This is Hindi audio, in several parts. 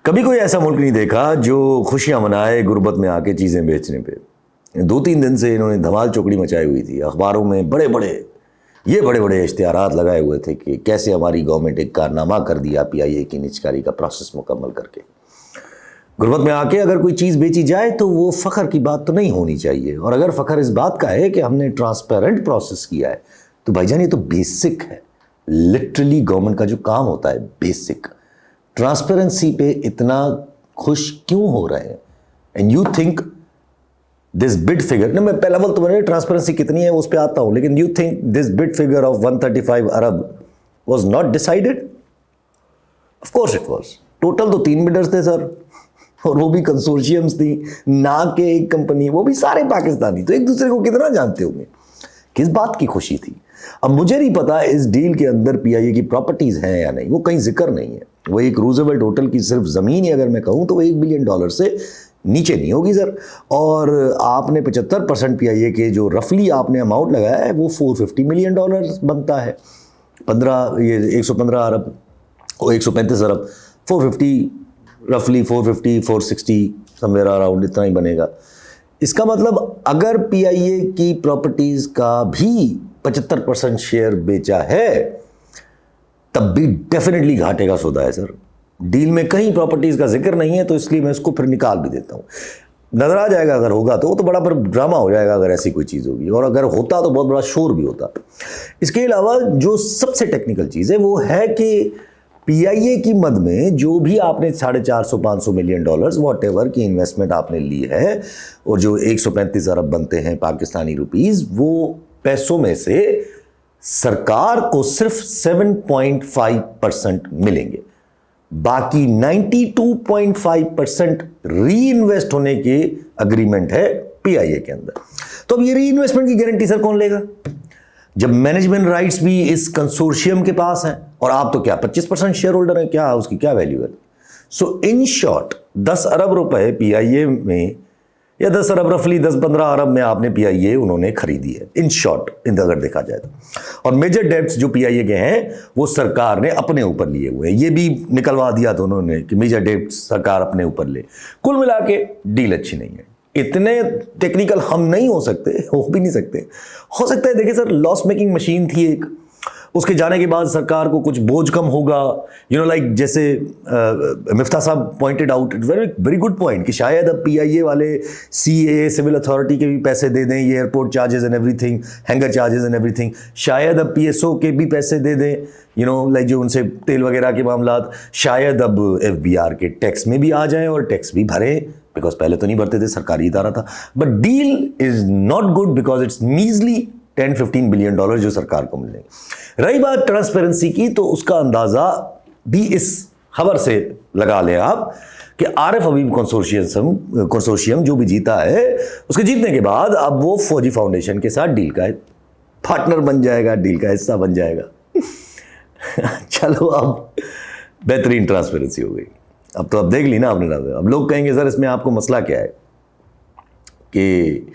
कभी कोई ऐसा मुल्क नहीं देखा जो खुशियां मनाए गुर्बत में आके चीज़ें बेचने पे। 2-3 दिन से इन्होंने धमाल चौकड़ी मचाई हुई थी। अखबारों में बड़े बड़े इश्तिहारात लगाए हुए थे कि कैसे हमारी गवर्नमेंट एक कारनामा कर दिया पीआईए की निजकारी का प्रोसेस मुकम्मल करके। गुर्बत में आके अगर कोई चीज़ बेची जाए तो वो फ़ख्र की बात तो नहीं होनी चाहिए, और अगर फ़ख्र इस बात का है कि हमने ट्रांसपेरेंट प्रोसेस किया है तो भाईजान ये तो बेसिक है। लिटरली गवर्नमेंट का जो काम होता है बेसिक, ट्रांसपेरेंसी पे इतना खुश क्यों हो रहे हैं? And you think this bid figure, ना मैं पहला बोल तो मैंने ट्रांसपेरेंसी कितनी है उस पर आता हूं, लेकिन you think this bid figure of 135 Arab was not decided? Of course it was. Total तो 3 बिडर्स थे सर, और वो भी कंसोर्शियम्स थी, ना के एक कंपनी, वो भी सारे पाकिस्तानी। तो एक दूसरे को कितना जानते होंगे? किस बात की खुशी थी? अब मुझे नहीं पता इस डील के अंदर पीआईए की प्रॉपर्टीज हैं या नहीं, वो कहीं जिक्र नहीं है। वो एक रूजवेल्ट होटल की सिर्फ ज़मीन ही अगर मैं कहूँ तो वो $1 बिलियन से नीचे नहीं होगी सर। और आपने 75% पीआईए के जो रफली आपने अमाउंट लगाया है वो $450 मिलियन बनता है। 115 अरब और 135 अरब, 450 रफली 450 460 समवेयर अराउंड इतना ही बनेगा। इसका मतलब अगर पीआईए की प्रॉपर्टीज का भी 75% शेयर बेचा है तब भी डेफिनेटली घाटे का सौदा है सर। डील में कहीं प्रॉपर्टीज का जिक्र नहीं है, तो इसलिए मैं इसको फिर निकाल भी देता हूं। नजर आ जाएगा अगर होगा तो वो तो बड़ा पर ड्रामा हो जाएगा अगर ऐसी कोई चीज़ होगी, और अगर होता तो बहुत बड़ा शोर भी होता। इसके अलावा जो सबसे टेक्निकल चीज़ है वो है कि पीआईए की मद में जो भी आपने $450-500 मिलियन वॉट एवर की इन्वेस्टमेंट आपने ली है, और जो 135 अरब बनते हैं पाकिस्तानी रुपीस, वो पैसों में से सरकार को सिर्फ 7.5% मिलेंगे। बाकी 92.5% री इन्वेस्ट होने की अग्रीमेंट है पीआईए के अंदर। तो अब ये री इन्वेस्टमेंट की गारंटी सर कौन लेगा जब मैनेजमेंट राइट्स भी इस कंसोर्शियम के पास हैं, और आप तो क्या 25% शेयर होल्डर हैं? क्या उसकी क्या वैल्यू है? सो इन शॉर्ट 10 अरब रुपए पीआईए में, या 10 अरब रफली 10-15 अरब में आपने पीआईए उन्होंने खरीदी है इन शॉर्ट, अगर देखा जाए तो। और मेजर डेब्ट्स जो पीआईए के हैं वो सरकार ने अपने ऊपर लिए हुए हैं। ये भी निकलवा दिया था उन्होंने कि मेजर डेब्ट्स सरकार अपने ऊपर ले। कुल मिला के डील अच्छी नहीं है। इतने टेक्निकल हम नहीं हो सकते, हो भी नहीं सकते। हो सकता है देखिए सर, लॉस मेकिंग मशीन थी एक, उसके जाने के बाद सरकार को कुछ बोझ कम होगा, लाइक जैसे मिफ्ता साहब pointed out, very good point, कि शायद अब पीआईए वाले सीए सिविल अथॉरिटी के भी पैसे दे दें, ये airport charges and everything, hanger charges and everything, शायद अब पीएसओ के भी पैसे दे दें, लाइक जो उनसे तेल वगैरह के मामलात, शायद अब एफबीआर के टैक्स में भी आ जाएं और टैक्स भी भरें, बिकॉज पहले तो नहीं भरते थे, सरकारी इदारा था। But deal is not good because it's मीजली $10-15 billion जो सरकार को मिलेंगे। रही बात ट्रांसपेरेंसी की, तो उसका अंदाजा भी इस खबर से लगा लें आप कि आरिफ हबीब कंसोर्शियम जो भी जीता है, उसके जीतने के बाद अब वो फौजी फाउंडेशन के साथ डील का पार्टनर बन जाएगा, डील का हिस्सा बन जाएगा। चलो, अब बेहतरीन ट्रांसपेरेंसी हो गई। अब तो अब देख ली ना आपने। अब लोग कहेंगे सर इसमें आपको मसला क्या है, कि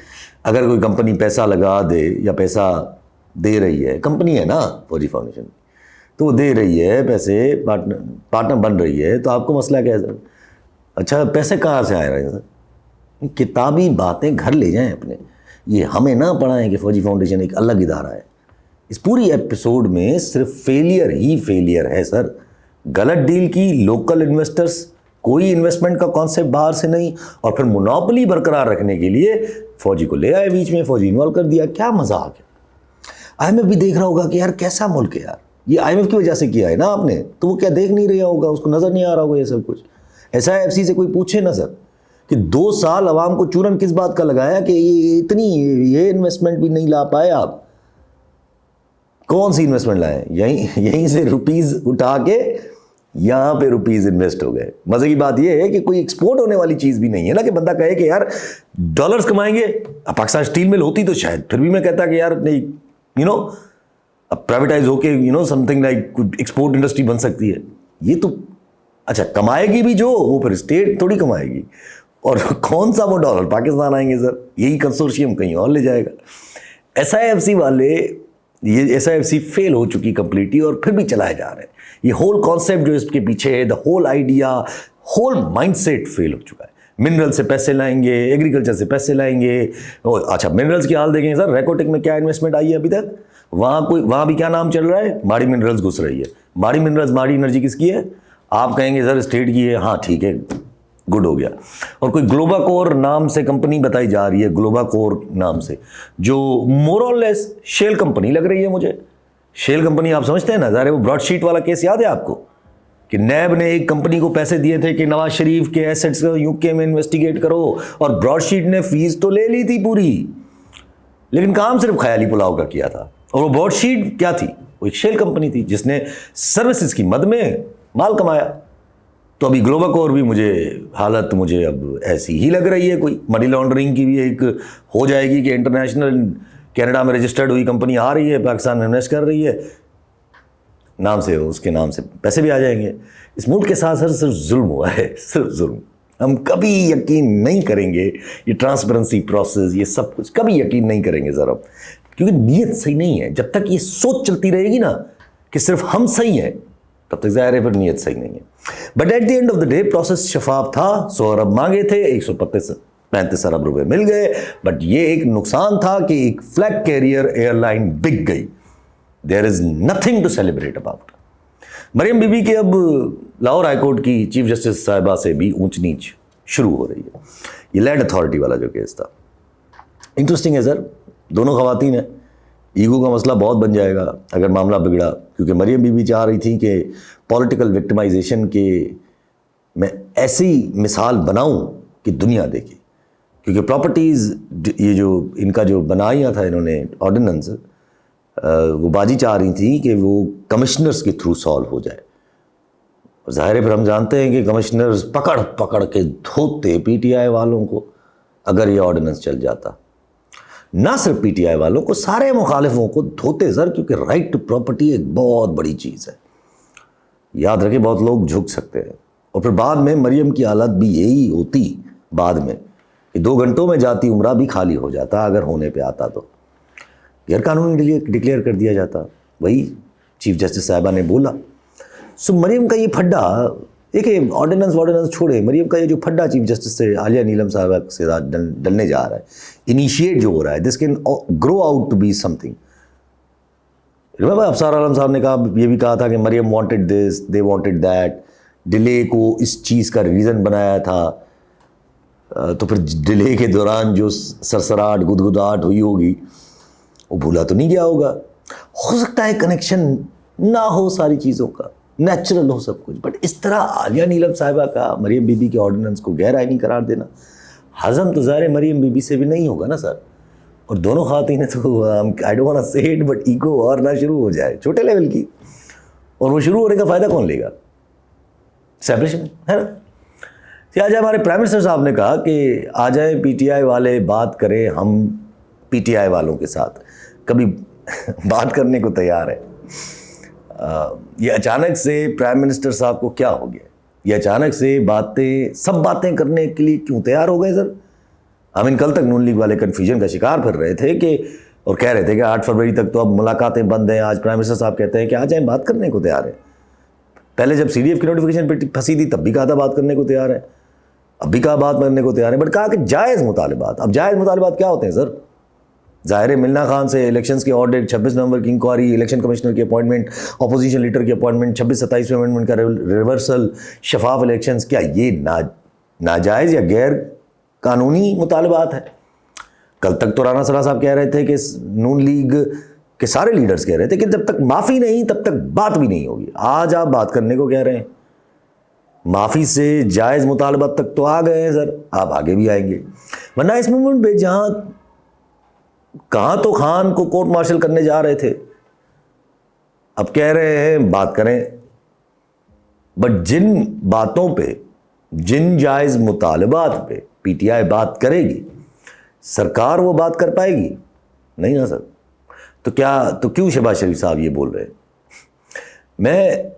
अगर कोई कंपनी पैसा लगा दे या पैसा दे रही है, कंपनी है ना फौजी फाउंडेशन, तो वो दे रही है पैसे, पार्टनर बन रही है, तो आपको मसला क्या है सर? अच्छा, पैसे कहाँ से आ रहे हैं सर? किताबी बातें घर ले जाएं अपने। ये हमें ना पढ़ाएं कि फौजी फाउंडेशन एक अलग इदारा है। इस पूरी एपिसोड में सिर्फ फेलियर ही फेलियर है सर। गलत डील की, लोकल इन्वेस्टर्स, कोई इन्वेस्टमेंट का कॉन्सेप्ट बाहर से नहीं, और फिर मोनोपोली बरकरार रखने के लिए फौजी को ले आए बीच में, फौजी इन्वॉल्व कर दिया। क्या मजाक है? आईएमएफ भी देख रहा होगा कि यार कैसा मुल्क है यार, ये आईएमएफ की वजह से किया है ना आपने, तो वो क्या देख नहीं रहा होगा, उसको नजर नहीं आ रहा होगा ये सब कुछ। एसआईएफसी से कोई पूछे ना सर कि 2 साल अवाम को चूरन किस बात का लगाया कि ये इन्वेस्टमेंट भी नहीं ला पाए आप। कौन सी इन्वेस्टमेंट लाए? यहीं से रुपीज उठा के यहां पे रुपीज इन्वेस्ट हो गए। मजे की बात यह है कि कोई एक्सपोर्ट होने वाली चीज भी नहीं है ना, कि बंदा कहे कि यार डॉलर्स कमाएंगे। अब पाकिस्तान स्टील मिल होती तो शायद फिर भी मैं कहता कि यार नहीं, अब प्राइवेटाइज होके समथिंग लाइक एक्सपोर्ट इंडस्ट्री बन सकती है। ये तो अच्छा कमाएगी भी जो, वो फिर स्टेट थोड़ी कमाएगी, और कौन सा वो डॉलर पाकिस्तान आएंगे सर? यही कंसोर्शियम कहीं और ले जाएगा। एसआईएफसी वाले, ये एसआईएफसी फेल हो चुकी कंप्लीटली, और फिर भी चलाए जा रहे हैं। ये होल कॉन्सेप्ट जो इसके पीछे है, the whole idea, whole mindset fail हो चुका है। मिनरल से पैसे लाएंगे, एग्रीकल्चर से पैसे लाएंगे। अच्छा, मिनरल्स की हाल देखेंगे सर, रेकोटेक में क्या इन्वेस्टमेंट आई है अभी तक? वहां भी क्या नाम चल रहा है? माड़ी मिनरल्स घुस रही है। माड़ी मिनरल्स, माड़ी एनर्जी किसकी है? आप कहेंगे सर स्टेट की है। हाँ ठीक है, गुड हो गया। और कोई ग्लोबाकोर नाम से कंपनी बताई जा रही है, ग्लोबाकोर नाम से, जो मोर और लेस शेल कंपनी लग रही है मुझे। शेल कंपनी आप समझते हैं ना, ज़ाहिर है वो ब्रॉडशीट वाला केस याद है आपको, कि नैब ने एक कंपनी को पैसे दिए थे कि नवाज शरीफ के एसेट्स को यूके में इन्वेस्टिगेट करो, और ब्रॉडशीट ने फीस तो ले ली थी पूरी, लेकिन काम सिर्फ ख्याली पुलाव का किया था। और वो ब्रॉडशीट क्या थी? वो एक शेल कंपनी थी जिसने सर्विसेज की मद में माल कमाया। तो अभी ग्लोबाकोर भी हालत मुझे अब ऐसी ही लग रही है। कोई मनी लॉन्ड्रिंग की भी एक हो जाएगी कि इंटरनेशनल कनाडा में रजिस्टर्ड हुई कंपनी आ रही है, पाकिस्तान में इन्वेस्ट कर रही है, नाम से उसके नाम से पैसे भी आ जाएंगे। इस मुल्क के साथ सर सिर्फ जुल्म हुआ है, सिर्फ जुल्म। हम कभी यकीन नहीं करेंगे, ये ट्रांसपेरेंसी प्रोसेस, ये सब कुछ कभी यकीन नहीं करेंगे सर अब, क्योंकि नीयत सही नहीं है। जब तक ये सोच चलती रहेगी ना कि सिर्फ हम सही हैं, तब तक ज़ाहिर है फिर नीयत सही नहीं है। But at the end of the day process शफाफ था। 100 अरब मांगे थे, 135 अरब रुपए मिल गए। बट ये एक नुकसान था कि एक फ्लैग कैरियर एयरलाइन बिक गई। There is nothing to celebrate about. Maryam Bibi के अब लाहौर हाईकोर्ट की चीफ जस्टिस साहिबा से भी ऊंच नीच शुरू हो रही है। ये लैंड अथॉरिटी वाला जो केस था, इंटरेस्टिंग है सर, दोनों खवातीन हैं, ईगो का मसला बहुत बन जाएगा अगर मामला बिगड़ा, क्योंकि मरियम बीबी चाह रही थी कि पॉलिटिकल विक्टिमाइजेशन के मैं ऐसी मिसाल बनाऊं कि दुनिया देखे। क्योंकि प्रॉपर्टीज़, ये जो इनका जो बनाया था इन्होंने ऑर्डिनेंस, वो बाजी चाह रही थी कि वो कमिश्नर्स के थ्रू सॉल्व हो जाए। ज़ाहिर है फिर हम जानते हैं कि कमिश्नर्स पकड़ पकड़ के धोते पीटीआई वालों को, अगर ये ऑर्डिनेंस चल जाता। ना सिर्फ पीटीआई वालों को, सारे मुखालिफों को धोते सर, क्योंकि राइट टू प्रॉपर्टी एक बहुत बड़ी चीज़ है। याद रखें, बहुत लोग झुक सकते हैं। और फिर बाद में मरियम की हालत भी यही होती बाद में, कि 2 घंटों में जाती उम्रा भी खाली हो जाता अगर होने पे आता तो, गैर कानूनी डिक्लेयर कर दिया जाता। वही चीफ जस्टिस साहिबा ने बोला। सो मरियम का ये फड्डा, देखिए ऑर्डिनेंस छोड़े, मरियम का ये जो फड्डा चीफ जस्टिस से आलिया नीलम साहिबा से डलने जा रहा है, इनिशिएट जो हो रहा है, this can grow out to be something. Remember Afsar Alam साहब ने ये भी कहा था कि Mariyam wanted this, they wanted that, delay को इस चीज़ का रीज़न बनाया था। तो फिर डिले के दौरान जो सरसराहट गुदगुदाहट हुई होगी वो भूला तो नहीं गया होगा। हो सकता है कनेक्शन ना हो सारी चीज़ों का, नेचुरल हो सब कुछ, बट इस तरह आलिया नीलम साहिबा का मरियम बीबी के ऑर्डिनेंस को गैर आईनी करार देना, हजम तो ज़ाहिर मरियम बीबी से भी नहीं होगा ना सर। और दोनों खातीन तो आई डोंट वांट टू से इट, बट ईगो और ना शुरू हो जाए छोटे लेवल की, और वो शुरू होने का फ़ायदा कौन लेगा? सेपरेशन है ना। आज हमारे प्राइम मिनिस्टर साहब ने कहा कि आ जाए पीटीआई वाले, बात करें, हम पीटीआई वालों के साथ कभी बात करने को तैयार है। ये अचानक से प्राइम मिनिस्टर साहब को क्या हो गया? ये अचानक से सब बातें करने के लिए क्यों तैयार हो गए सर? हम कल तक नून लीग वाले कन्फ्यूजन का शिकार फिर रहे थे कि, और कह रहे थे कि 8 फरवरी तक तो अब मुलाकातें बंद हैं। आज प्राइम मिनिस्टर साहब कहते हैं कि आ जाए, बात करने को तैयार है। पहले जब सीडीएफ की नोटिफिकेशन पे फंसी थी तब भी कहा था बात करने को तैयार है, अब भी कहा बात करने को तैयार है, बट कहा कि जायज़ मुतालिबात। अब जायज़ मुतालिबात क्या होते हैं सर? ज़ाहिर है मिलना खान से इलेक्शंस के ऑडिट, 26 नवंबर की इंक्वायरी, इलेक्शन कमिश्नर की अपॉइंटमेंट, अपोजिशन लीडर की अपॉइंटमेंट, 26-27वें अमेंडमेंट का रिवर्सल, शफाफ इलेक्शंस, क्या ये नाजायज़ या गैर कानूनी मुतालबात है? कल तक तो राना सरा साहब कह रहे थे कि नून लीग के सारे लीडर्स कह रहे थे कि जब तक माफ़ी नहीं तब तक बात भी नहीं होगी। आज आप बात करने को कह रहे हैं, माफ़ी से जायज़ मुतालबात तक तो आ गए हैं सर, आप आगे भी आएंगे। वरना इस मूवमेंट पे कहाँ तो खान को कोर्ट मार्शल करने जा रहे थे, अब कह रहे हैं बात करें। बट जिन बातों पे, जिन जायज़ मुतालबात पे पीटीआई बात करेगी, सरकार वो बात कर पाएगी नहीं ना सर। तो क्यों शहबाज शरीफ साहब ये बोल रहे हैं? मैं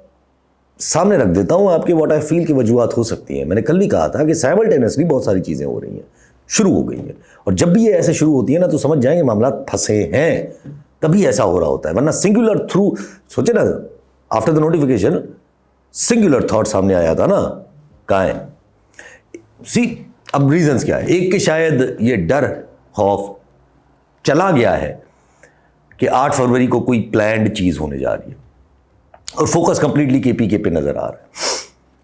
सामने रख देता हूँ आपके व्हाट आई फील की वजूहत हो सकती हैं। मैंने कल भी कहा था कि साइमल्टेनियसली बहुत सारी चीज़ें हो रही हैं, शुरू हो गई हैं, और जब भी ये ऐसे शुरू होती है ना तो समझ जाएंगे मामला फंसे हैं, तभी ऐसा हो रहा होता है। वरना सिंगुलर थ्रू, सोचे ना, after the notification singular thought सामने आया था ना कहाँ है? सी अब रीजंस क्या है? एक कि शायद ये डर खौफ चला गया है कि 8 फरवरी को कोई प्लान्ड चीज होने जा रही है और फोकस कंप्लीटली केपीके पे नजर आ रहा है।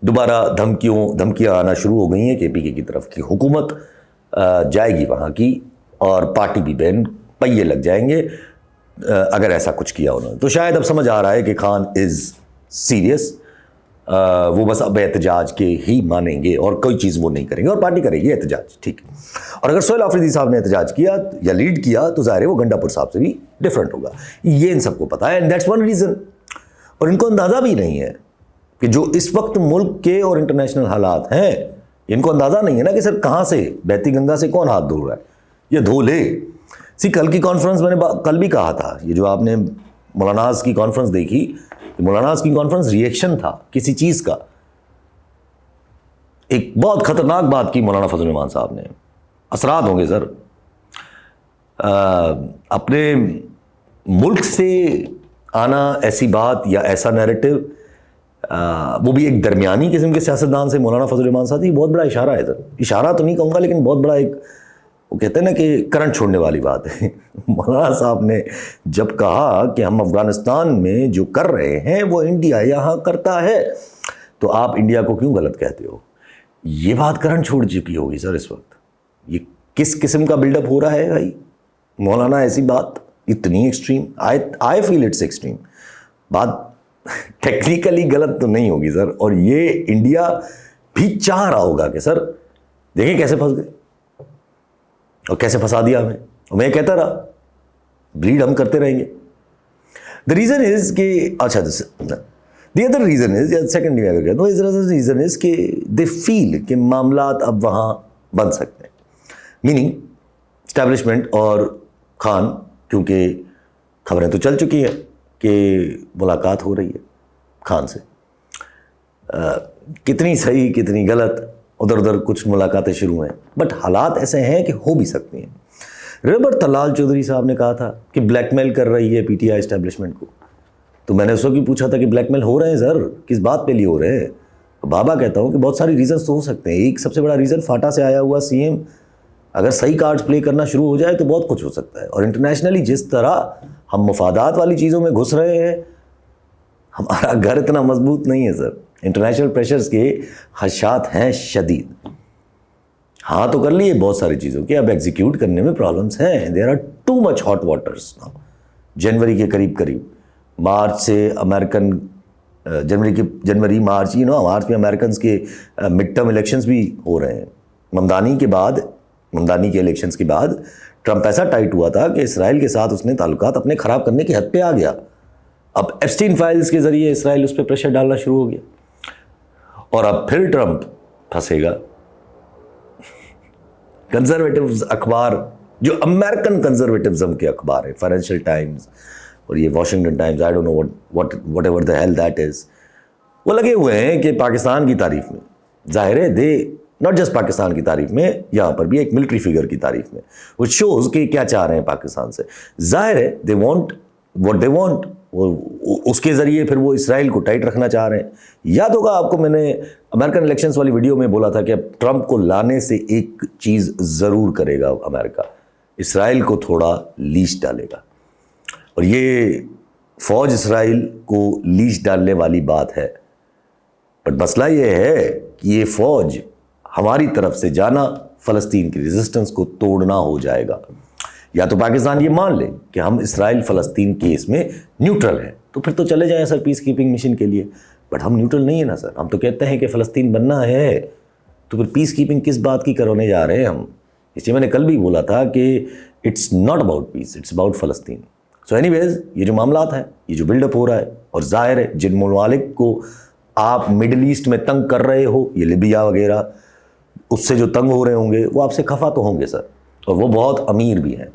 दोबारा धमकियां आना शुरू हो गई हैं केपीके की तरफ कि हुकूमत जाएगी वहाँ की और पार्टी भी बैन पहिए लग जाएंगे अगर ऐसा कुछ किया उन्होंने। तो शायद अब समझ आ रहा है कि खान इज़ सीरियस, वो बस अब एहतजाज के ही मानेंगे और कोई चीज़ वो नहीं करेंगे और पार्टी करेगी एहतजाज, ठीक। और अगर सोहेल आफरीदी साहब ने एहतजाज किया या लीड किया तो ज़ाहिर है वो गंडापुर साहब से भी डिफरेंट होगा। ये इन सबको पता है एंड दैट्स वन रीज़न। और इनको अंदाज़ा भी नहीं है कि जो इस वक्त मुल्क के और इंटरनेशनल हालात हैं, इनको अंदाज़ा नहीं है ना कि सर कहाँ से बहती गंगा से कौन हाथ धो रहा है, ये धो ले। सी कल की कॉन्फ्रेंस मैंने कल भी कहा था, ये जो आपने मौलानाज की कॉन्फ्रेंस देखी, मौलानाज की कॉन्फ्रेंस रिएक्शन था किसी चीज़ का। एक बहुत खतरनाक बात की मौलाना फजल रहमान साहब ने, असरात होंगे सर। अपने मुल्क से आना ऐसी बात या ऐसा नैरेटिव, वो भी एक दरमियानी किस्म के सियासतदान से मौलाना फजल रहमान साहब, ये बहुत बड़ा इशारा है सर। इशारा तो नहीं कहूँगा लेकिन बहुत बड़ा एक, वो कहते हैं ना कि करंट छोड़ने वाली बात है। मौलाना साहब ने जब कहा कि हम अफगानिस्तान में जो कर रहे हैं वो इंडिया यहाँ करता है, तो आप इंडिया को क्यों गलत कहते हो? ये बात करंट छोड़ चुकी होगी सर इस वक्त। ये किस किस्म का बिल्डअप हो रहा है भाई? मौलाना ऐसी बात इतनी extreme, I feel it's extreme. बात टेक्निकली गलत तो नहीं होगी सर, और ये इंडिया भी चाह रहा होगा कि सर देखिए कैसे फंस गए और कैसे फंसा दिया हमें। और मैं कहता रहा ब्रीड हम करते रहेंगे। द रीज़न इज कि अच्छा the other reason is, secondly अगर कहता हूँ, रीज़न इज कि दे फील कि मामलात अब वहाँ बन सकते हैं। मीनिंग इस्टेब्लिशमेंट और खान, क्योंकि खबरें तो चल चुकी हैं कि मुलाकात हो रही है खान से, कितनी सही कितनी गलत, उधर उधर कुछ मुलाकातें शुरू हैं, बट हालात ऐसे हैं कि हो भी सकती हैं। रिवर तलाल चौधरी साहब ने कहा था कि ब्लैकमेल कर रही है पीटीआई एस्टेब्लिशमेंट को, तो मैंने उस वक्त भी पूछा था कि ब्लैकमेल हो रहे हैं सर, किस बात पे लिए हो रहे हैं? तो बाबा कहता हूँ कि बहुत सारी रीज़न्स तो हो सकते हैं। एक सबसे बड़ा रीज़न फाटा से आया हुआ सीएम अगर सही कार्ड्स प्ले करना शुरू हो जाए तो बहुत कुछ हो सकता है। और इंटरनेशनली जिस तरह हम मफादात वाली चीज़ों में घुस रहे हैं, हमारा घर इतना मजबूत नहीं है सर। इंटरनेशनल प्रेशर्स के खदशात हैं शदीद। हाँ तो कर लिए बहुत सारी चीज़ों के, अब एग्जीक्यूट करने में प्रॉब्लम्स हैं। There are too much hot waters now. जनवरी के करीब मार्च से अमेरिकन जनवरी मार्च मार्च में अमेरिकन के मिड टर्म इलेक्शंस भी हो रहे हैं। ममदानी के इलेक्शंस के बाद ट्रंप ऐसा टाइट हुआ था कि इसराइल के साथ उसने ताल्लुकात अपने ख़राब करने की हद पे आ गया। अब एप्स्टीन फाइल्स के ज़रिए इसराइल उस पर प्रेशर डालना शुरू हो गया और अब फिर ट्रंप फंसेगा। कंजर्वेटिव्स अखबार, जो अमेरिकन कंजर्वेटिव्ज्म के अखबार है, फाइनेंशियल टाइम्स और ये Washington times, I don't know what ever the hell that is, वो लगे हुए हैं कि पाकिस्तान की तारीफ में, जाहिर है दे नॉट जस्ट पाकिस्तान की तारीफ में, यहाँ पर भी एक मिलिट्री फिगर की तारीफ में, वो शोज़ कि क्या चाह रहे हैं पाकिस्तान से। जाहिर है they want what they want, उसके ज़रिए फिर वो इसराइल को टाइट रखना चाह रहे हैं। याद होगा आपको, मैंने अमेरिकन इलेक्शंस वाली वीडियो में बोला था कि अब ट्रंप को लाने से एक चीज़ ज़रूर करेगा अमेरिका, इसराइल को थोड़ा लीश डालेगा। और ये फ़ौज इसराइल को लीश डालने वाली बात है, बट मसला ये है कि ये फ़ौज हमारी तरफ से जाना फ़लस्तीन की रेजिस्टेंस को तोड़ना हो जाएगा। या तो पाकिस्तान ये मान ले कि हम इसराइल फ़लस्तीन केस में न्यूट्रल हैं, तो फिर तो चले जाएं सर पीस कीपिंग मिशन के लिए, बट हम न्यूट्रल नहीं है ना सर। हम तो कहते हैं कि फ़लस्तीन बनना है, तो फिर पीस कीपिंग किस बात की करने जा रहे हैं हम? इसलिए मैंने कल भी बोला था कि it's not about piece, it's about Palestine. So anyways, ये जो मामलात हैं, ये जो बिल्डअप हो रहा है, और ज़ाहिर है जिन ममालिक को आप मिडल ईस्ट में तंग कर रहे हो, ये लिबिया वगैरह, उससे जो तंग हो रहे होंगे वो आपसे खफा तो होंगे सर, और वो बहुत अमीर भी हैं,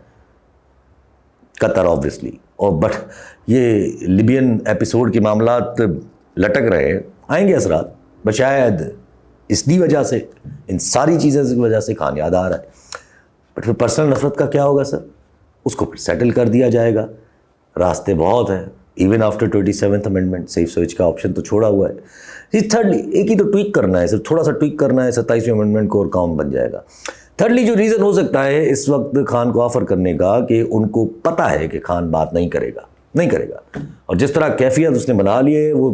कतर ऑब्वियसली। और बट ये लिबियन एपिसोड के मामलात लटक रहे हैं, आएंगे असरात, बट शायद इसकी वजह से, इन सारी चीज़ों की वजह से खान याद आ रहा है। बट फिर पर्सनल नफरत का क्या होगा सर? उसको फिर सेटल कर दिया जाएगा। रास्ते बहुत हैं, even after 27th amendment safe switch का ऑप्शन तो छोड़ा हुआ है। थर्डली, एक ही तो ट्वीक करना है, सिर्फ थोड़ा सा ट्वीक करना है 27वें अमेंडमेंट को और काम बन जाएगा। थर्डली, जो रीज़न हो सकता है इस वक्त खान को ऑफर करने का कि उनको पता है कि खान बात नहीं करेगा और जिस तरह कैफियत उसने बना ली है वो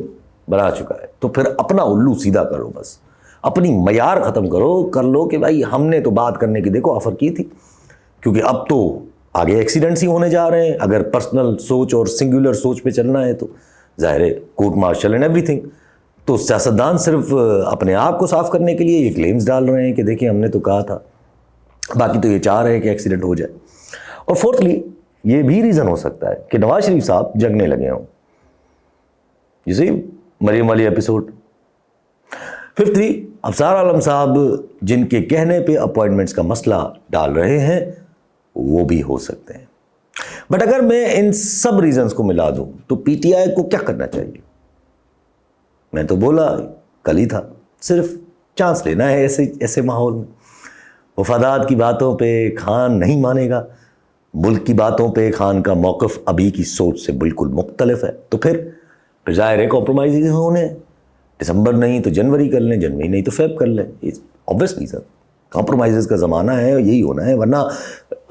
बना चुका है, तो फिर अपना उल्लू सीधा करो, बस अपनी मयार ख़त्म कर लो कि भाई हमने तो बात करने की देखो ऑफ़र की थी, क्योंकि अब तो आगे एक्सीडेंट्स ही होने जा रहे हैं। अगर पर्सनल सोच और सिंगुलर सोच पे चलना है तो जाहिर है कोर्ट मार्शल एंड एवरीथिंग। तो सियासतदान सिर्फ अपने आप को साफ करने के लिए ये क्लेम्स डाल रहे हैं कि देखिए हमने तो कहा था, बाकी तो ये चाह रहे हैं कि एक्सीडेंट हो जाए। और फोर्थली, ये भी रीज़न हो सकता है कि नवाज शरीफ साहब जगने लगे हों, जैसे मरियम वाली एपिसोड। फिफ्थली, अफसार आलम साहब जिनके कहने पे अपॉइंटमेंट्स का मसला डाल रहे हैं वो भी हो सकते हैं। बट अगर मैं इन सब रीजंस को मिला दूं तो पीटीआई को क्या करना चाहिए? मैं तो बोला कल ही था, सिर्फ चांस लेना है ऐसे माहौल में। वफादात की बातों पे खान नहीं मानेगा, मुल्क की बातों पे खान का मौक़िफ़ अभी की सोच से बिल्कुल मुख्तलिफ है, तो फिर ज़ाहिर है कॉम्प्रोमाइज़ होने। दिसंबर नहीं तो जनवरी कर लें, जनवरी नहीं तो फेब कर लें, ऑब्वियस रीज़न। कॉम्प्रोमाइज़ का ज़माना है, यही होना है, वरना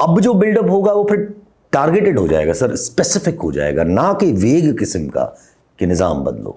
अब जो बिल्डअप होगा वो फिर टारगेटेड हो जाएगा सर, स्पेसिफिक हो जाएगा, ना कि वेग किस्म का कि निज़ाम बदलो।